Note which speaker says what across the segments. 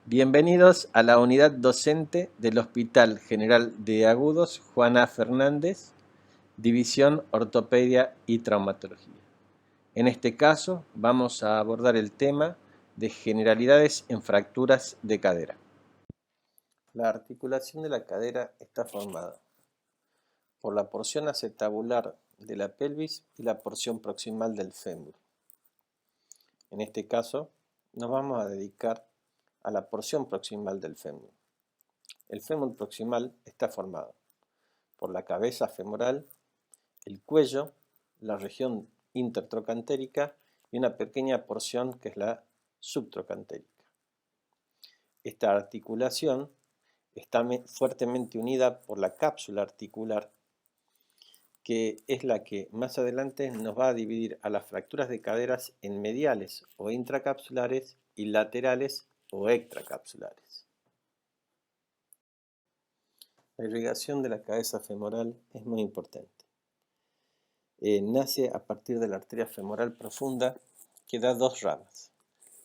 Speaker 1: Bienvenidos a la unidad docente del Hospital General de Agudos Juana Fernández, División Ortopedia y Traumatología. En este caso vamos a abordar el tema de generalidades en fracturas de cadera. La articulación de la cadera está formada por la porción acetabular de la pelvis y la porción proximal del fémur. En este caso nos vamos a dedicar a la porción proximal del fémur. El fémur proximal está formado por la cabeza femoral, el cuello, la región intertrocantérica y una pequeña porción que es la subtrocantérica. Esta articulación está fuertemente unida por la cápsula articular, que es la que más adelante nos va a dividir a las fracturas de caderas en mediales o intracapsulares y laterales o extracapsulares. La irrigación de la cabeza femoral es muy importante. Nace a partir de la arteria femoral profunda que da dos ramas,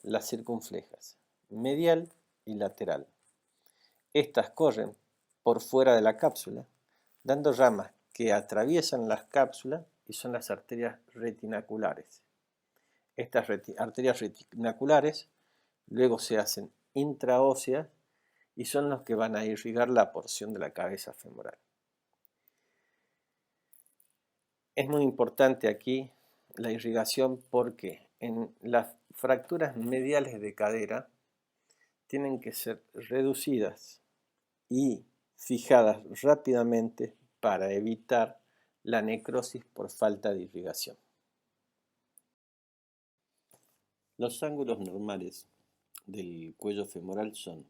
Speaker 1: las circunflejas, medial y lateral. Estas corren por fuera de la cápsula, dando ramas que atraviesan las cápsulas y son las arterias retinaculares. Estas arterias retinaculares luego se hacen intraóseas y son los que van a irrigar la porción de la cabeza femoral. Es muy importante aquí la irrigación porque en las fracturas mediales de cadera tienen que ser reducidas y fijadas rápidamente para evitar la necrosis por falta de irrigación. Los ángulos normales del cuello femoral son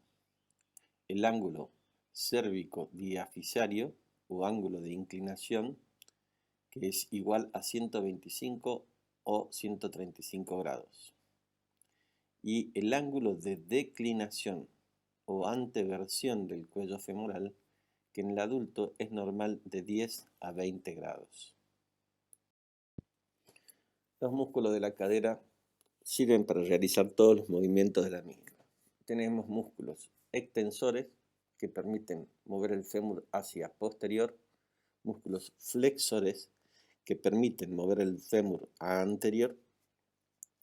Speaker 1: el ángulo cérvico-diafisario o ángulo de inclinación, que es igual a 125 o 135 grados, y el ángulo de declinación o anteversión del cuello femoral, que en el adulto es normal de 10 a 20 grados. Los músculos de la cadera sirven para realizar todos los movimientos de la misma. Tenemos músculos extensores que permiten mover el fémur hacia posterior, músculos flexores que permiten mover el fémur a anterior,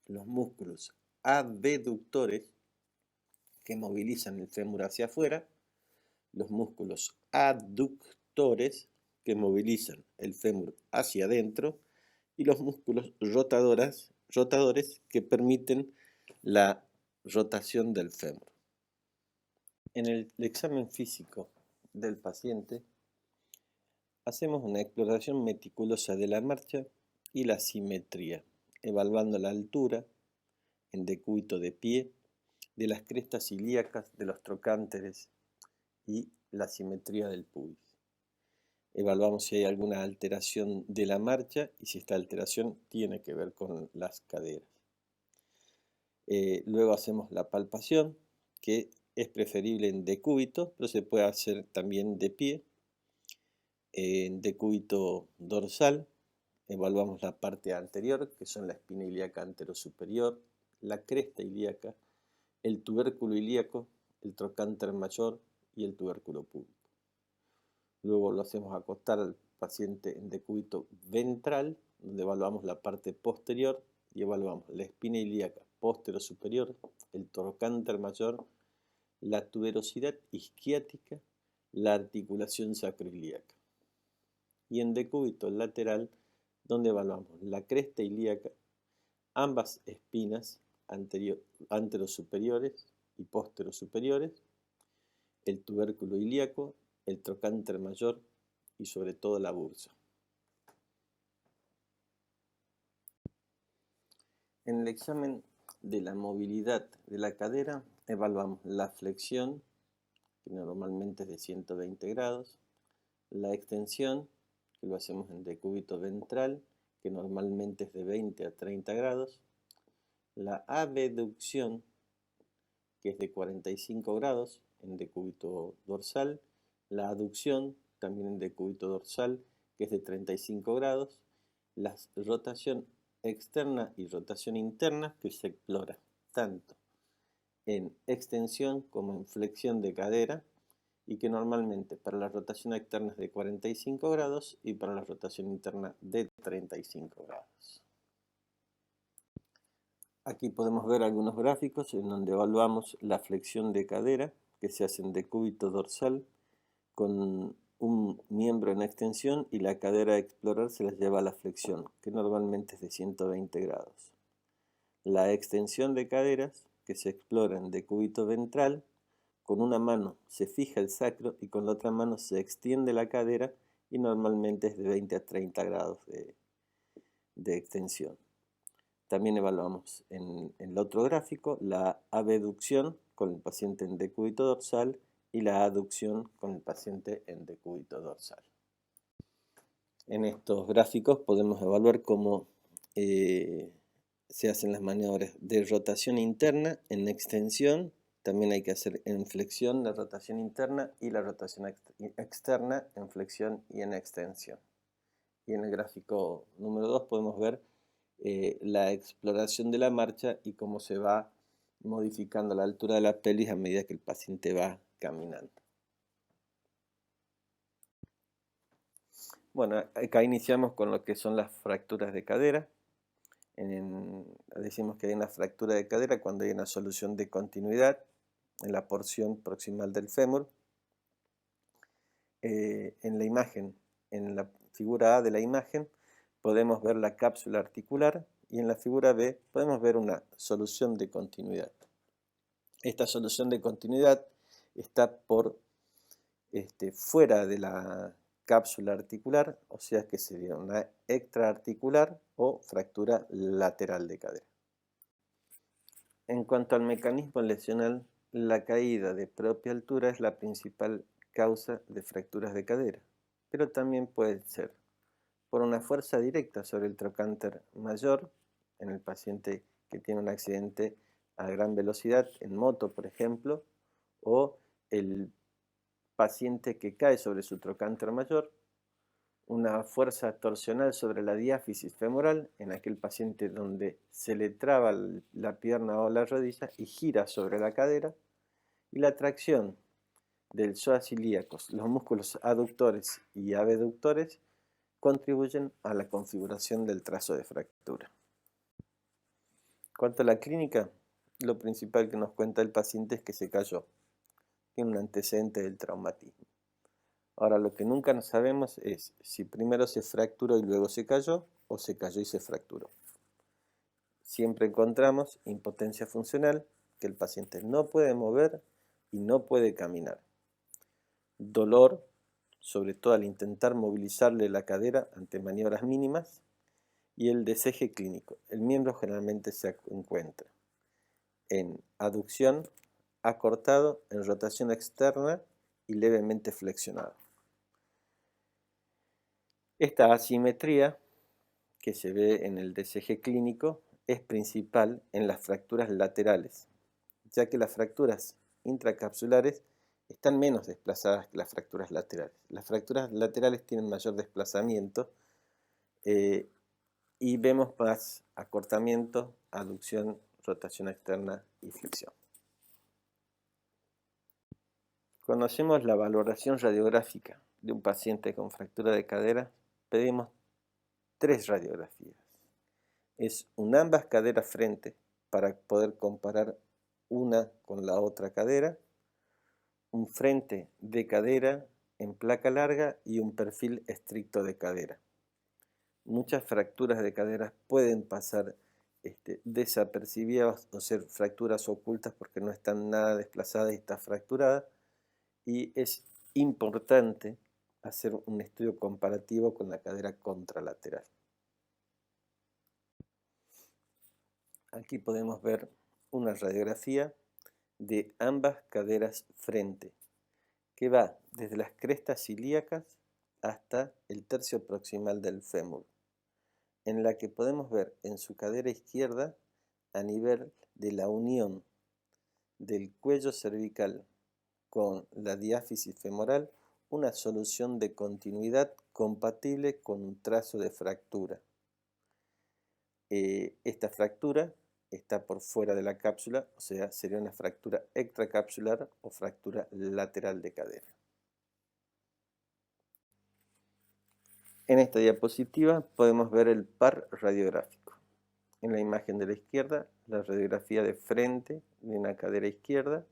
Speaker 1: los músculos abductores que movilizan el fémur hacia afuera, los músculos aductores que movilizan el fémur hacia adentro y los músculos rotadores que permiten la rotación del fémur. En el examen físico del paciente hacemos una exploración meticulosa de la marcha y la simetría, evaluando la altura en decúbito de pie, de las crestas ilíacas, de los trocánteres y la simetría del pubis. Evaluamos si hay alguna alteración de la marcha y si esta alteración tiene que ver con las caderas. Luego hacemos la palpación, que es preferible en decúbito, pero se puede hacer también de pie. En decúbito dorsal evaluamos la parte anterior, que son la espina ilíaca anterosuperior, la cresta ilíaca, el tubérculo ilíaco, el trocánter mayor y el tubérculo púbico. Luego lo hacemos acostar al paciente en decúbito ventral, donde evaluamos la parte posterior y evaluamos la espina ilíaca posterosuperior, el trocánter mayor, la tuberosidad isquiática, la articulación sacroilíaca. Y en decúbito lateral, donde evaluamos la cresta ilíaca, ambas espinas anterosuperiores y posterosuperiores, el tubérculo ilíaco, el trocánter mayor y sobre todo la bursa. En el examen de la movilidad de la cadera evaluamos la flexión, que normalmente es de 120 grados, la extensión, que lo hacemos en decúbito ventral, que normalmente es de 20 a 30 grados, la abducción, que es de 45 grados en decúbito dorsal, la aducción, también en decúbito dorsal, que es de 35 grados, la rotación externa y rotación interna, que se explora tanto en extensión como en flexión de cadera, y que normalmente para la rotación externa es de 45 grados y para la rotación interna de 35 grados. Aquí podemos ver algunos gráficos en donde evaluamos la flexión de cadera que se hace en decúbito dorsal con un miembro en extensión, y la cadera a explorar se las lleva a la flexión, que normalmente es de 120 grados. La extensión de caderas que se explora en decúbito ventral, con una mano se fija el sacro y con la otra mano se extiende la cadera, y normalmente es de 20 a 30 grados de extensión. También evaluamos en el otro gráfico la abducción con el paciente en decúbito dorsal y la aducción con el paciente en decúbito dorsal. En estos gráficos podemos evaluar cómo se hacen las maniobras de rotación interna en extensión. También hay que hacer en flexión la rotación interna y la rotación externa en flexión y en extensión. Y en el gráfico número 2 podemos ver la exploración de la marcha y cómo se va modificando la altura de la pelvis a medida que el paciente va caminando. Bueno, acá iniciamos con lo que son las fracturas de cadera. Decimos que hay una fractura de cadera cuando hay una solución de continuidad en la porción proximal del fémur. En la imagen, en la figura A de la imagen, podemos ver la cápsula articular, y en la figura B podemos ver una solución de continuidad. Esta solución de continuidad está por fuera de la cápsula articular, o sea que sería una extraarticular o fractura lateral de cadera. En cuanto al mecanismo lesional, la caída de propia altura es la principal causa de fracturas de cadera, pero también puede ser por una fuerza directa sobre el trocánter mayor, en el paciente que tiene un accidente a gran velocidad, en moto por ejemplo, o el paciente que cae sobre su trocánter mayor, una fuerza torsional sobre la diáfisis femoral, en aquel paciente donde se le traba la pierna o la rodilla y gira sobre la cadera, y la tracción del psoas ilíacos, los músculos aductores y abductores, contribuyen a la configuración del trazo de fractura. Cuanto a la clínica, lo principal que nos cuenta el paciente es que se cayó, tiene un antecedente del traumatismo. Ahora, lo que nunca sabemos es si primero se fracturó y luego se cayó, o se cayó y se fracturó. Siempre encontramos impotencia funcional, que el paciente no puede mover y no puede caminar. Dolor, sobre todo al intentar movilizarle la cadera ante maniobras mínimas, y el deseje clínico. El miembro generalmente se encuentra en aducción, acortado, en rotación externa y levemente flexionado. Esta asimetría que se ve en el deseje clínico es principal en las fracturas laterales, ya que las fracturas intracapsulares están menos desplazadas que las fracturas laterales. Las fracturas laterales tienen mayor desplazamiento y vemos más acortamiento, aducción, rotación externa y flexión. Cuando hacemos la valoración radiográfica de un paciente con fractura de cadera, pedimos 3 radiografías. Es un ambas caderas frente para poder comparar una con la otra cadera, un frente de cadera en placa larga y un perfil estricto de cadera. Muchas fracturas de cadera pueden pasar desapercibidas o ser fracturas ocultas porque no están nada desplazadas y está fracturada, y es importante hacer un estudio comparativo con la cadera contralateral. Aquí podemos ver una radiografía de ambas caderas frente, que va desde las crestas ilíacas hasta el tercio proximal del fémur, en la que podemos ver en su cadera izquierda, a nivel de la unión del cuello cervical con la diáfisis femoral, una solución de continuidad compatible con un trazo de fractura. Esta fractura está por fuera de la cápsula, o sea, sería una fractura extracapsular o fractura lateral de cadera. En esta diapositiva podemos ver el par radiográfico. En la imagen de la izquierda, la radiografía de frente de una cadera izquierda,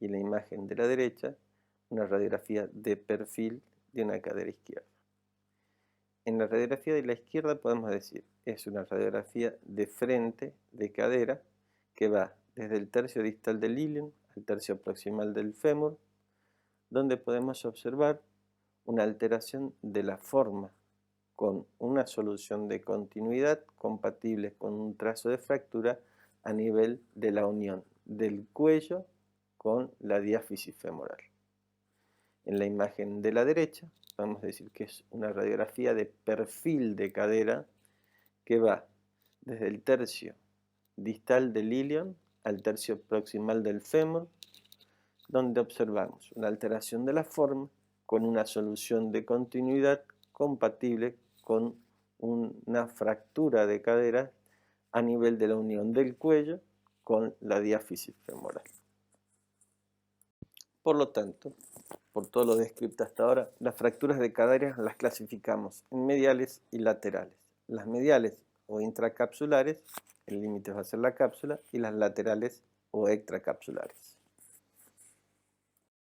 Speaker 1: y en la imagen de la derecha, una radiografía de perfil de una cadera izquierda. En la radiografía de la izquierda podemos decir, es una radiografía de frente de cadera que va desde el tercio distal del ilium al tercio proximal del fémur, donde podemos observar una alteración de la forma con una solución de continuidad compatible con un trazo de fractura a nivel de la unión del cuello con la diáfisis femoral. En la imagen de la derecha podemos decir que es una radiografía de perfil de cadera que va desde el tercio distal del ilion al tercio proximal del fémur, donde observamos una alteración de la forma con una solución de continuidad compatible con una fractura de cadera a nivel de la unión del cuello con la diáfisis femoral. Por lo tanto, por todo lo descrito hasta ahora, las fracturas de cadera las clasificamos en mediales y laterales. Las mediales o intracapsulares, el límite va a ser la cápsula, y las laterales o extracapsulares.